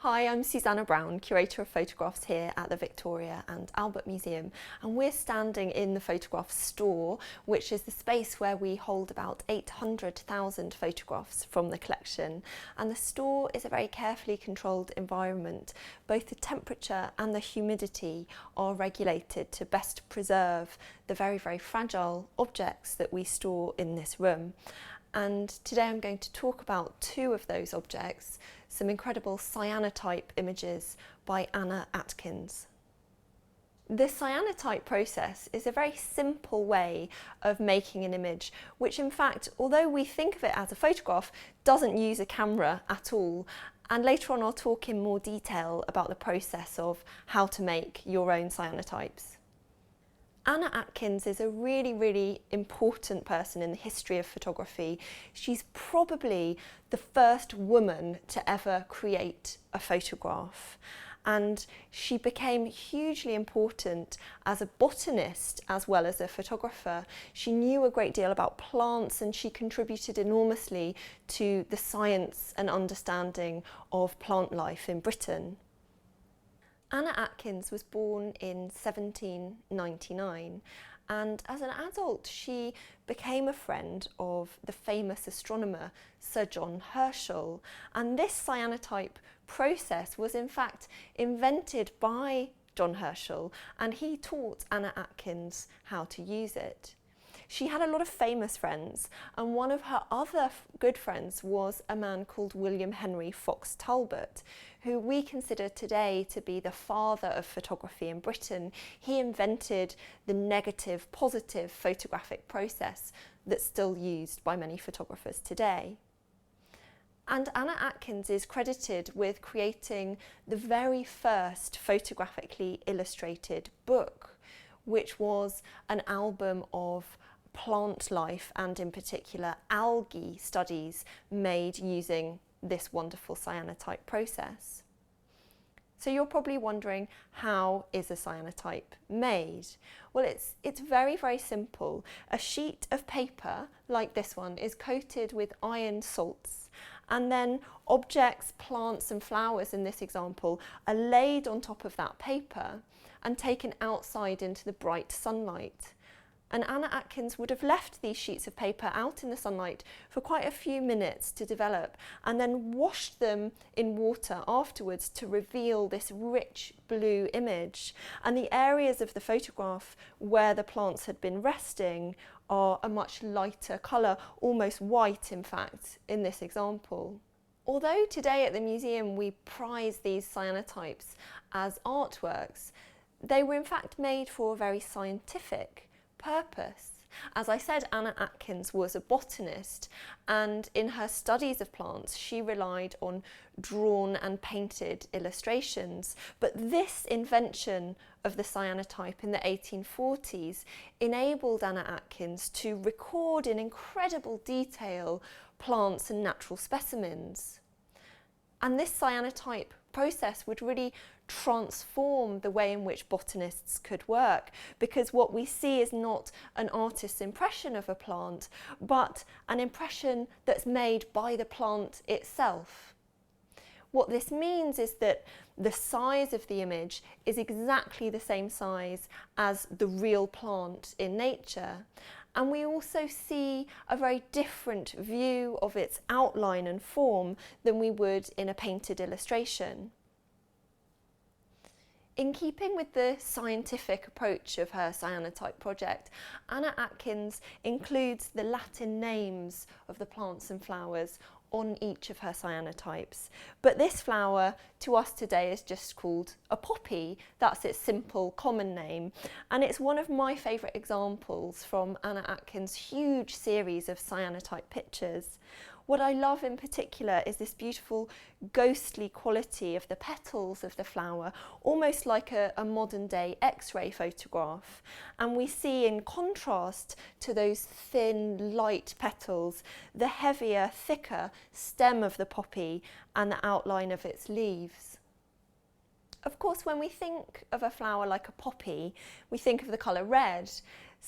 Hi, I'm Susanna Brown, curator of photographs here at the Victoria and Albert Museum, and we're standing in the photograph store, which is the space where we hold about 800,000 photographs from the collection. And the store is a very carefully controlled environment. Both the temperature and the humidity are regulated to best preserve the very, very fragile objects that we store in this room. And today I'm going to talk about two of those objects, some incredible cyanotype images by Anna Atkins. The cyanotype process is a very simple way of making an image, which in fact, although we think of it as a photograph, doesn't use a camera at all. And later on I'll talk in more detail about the process of how to make your own cyanotypes. Anna Atkins is a really important person in the history of photography. She's probably the first woman to ever create a photograph. And she became hugely important as a botanist as well as a photographer. She knew a great deal about plants and she contributed enormously to the science and understanding of plant life in Britain. Anna Atkins was born in 1799, and as an adult she became a friend of the famous astronomer Sir John Herschel, and this cyanotype process was in fact invented by John Herschel, and he taught Anna Atkins how to use it. She had a lot of famous friends, and one of her other good friends was a man called William Henry Fox Talbot, who we consider today to be the father of photography in Britain. He invented the negative positive photographic process that's still used by many photographers today. And Anna Atkins is credited with creating the very first photographically illustrated book, which was an album of plant life and in particular algae studies made using this wonderful cyanotype process. So you're probably wondering, how is a cyanotype made? Well, it's very simple. A sheet of paper like this one is coated with iron salts, and then objects, plants and flowers in this example are laid on top of that paper and taken outside into the bright sunlight. And Anna Atkins would have left these sheets of paper out in the sunlight for quite a few minutes to develop, and then washed them in water afterwards to reveal this rich blue image. And the areas of the photograph where the plants had been resting are a much lighter colour, almost white in fact, in this example. Although today at the museum we prize these cyanotypes as artworks, they were in fact made for a very scientific purpose. As I said, Anna Atkins was a botanist, and in her studies of plants she relied on drawn and painted illustrations. But this invention of the cyanotype in the 1840s enabled Anna Atkins to record in incredible detail plants and natural specimens. And this cyanotype process would really transform the way in which botanists could work, because what we see is not an artist's impression of a plant, but an impression that's made by the plant itself. What this means is that the size of the image is exactly the same size as the real plant in nature. And we also see a very different view of its outline and form than we would in a painted illustration. In keeping with the scientific approach of her cyanotype project, Anna Atkins includes the Latin names of the plants and flowers on each of her cyanotypes. But this flower to us today is just called a poppy. That's its simple common name, and it's one of my favourite examples from Anna Atkins' huge series of cyanotype pictures. What I love in particular is this beautiful ghostly quality of the petals of the flower, almost like a modern day X-ray photograph. And we see, in contrast to those thin, light petals, the heavier, thicker stem of the poppy and the outline of its leaves. Of course, when we think of a flower like a poppy, we think of the colour red.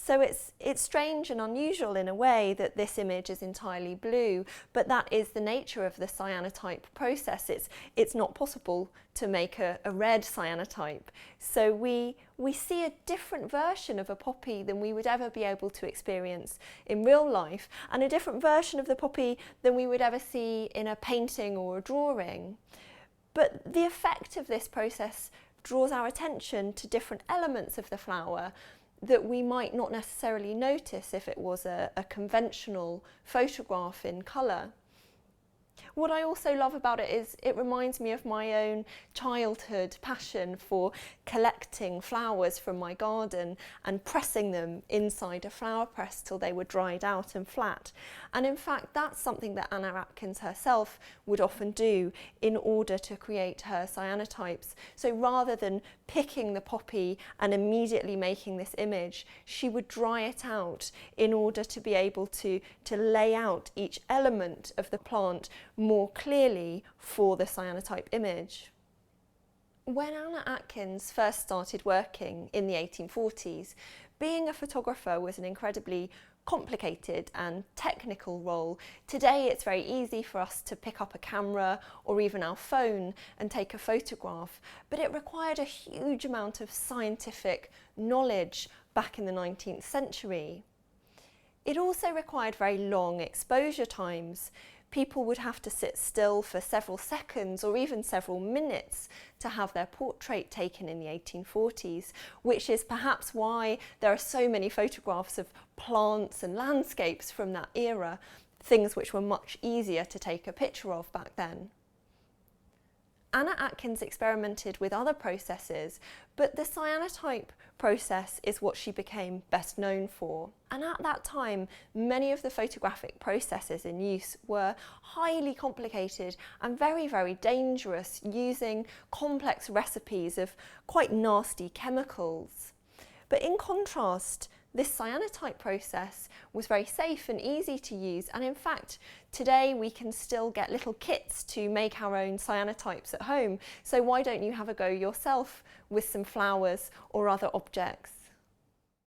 So it's strange and unusual in a way that this image is entirely blue, but that is the nature of the cyanotype process. It's not possible to make a red cyanotype. So we see a different version of a poppy than we would ever be able to experience in real life, and a different version of the poppy than we would ever see in a painting or a drawing. But the effect of this process draws our attention to different elements of the flower that we might not necessarily notice if it was a conventional photograph in colour. What I also love about it is it reminds me of my own childhood passion for collecting flowers from my garden and pressing them inside a flower press till they were dried out and flat. And in fact, that's something that Anna Atkins herself would often do in order to create her cyanotypes. So rather than picking the poppy and immediately making this image, she would dry it out in order to be able to lay out each element of the plant more clearly for the cyanotype image. When Anna Atkins first started working in the 1840s, being a photographer was an incredibly complicated and technical role. Today it's very easy for us to pick up a camera or even our phone and take a photograph, but it required a huge amount of scientific knowledge back in the 19th century. It also required very long exposure times. People would have to sit still for several seconds or even several minutes to have their portrait taken in the 1840s, which is perhaps why there are so many photographs of plants and landscapes from that era, things which were much easier to take a picture of back then. Anna Atkins experimented with other processes, but the cyanotype process is what she became best known for. And at that time, many of the photographic processes in use were highly complicated and very, very dangerous, using complex recipes of quite nasty chemicals. But in contrast, this cyanotype process was very safe and easy to use, and in fact today we can still get little kits to make our own cyanotypes at home, so why don't you have a go yourself with some flowers or other objects?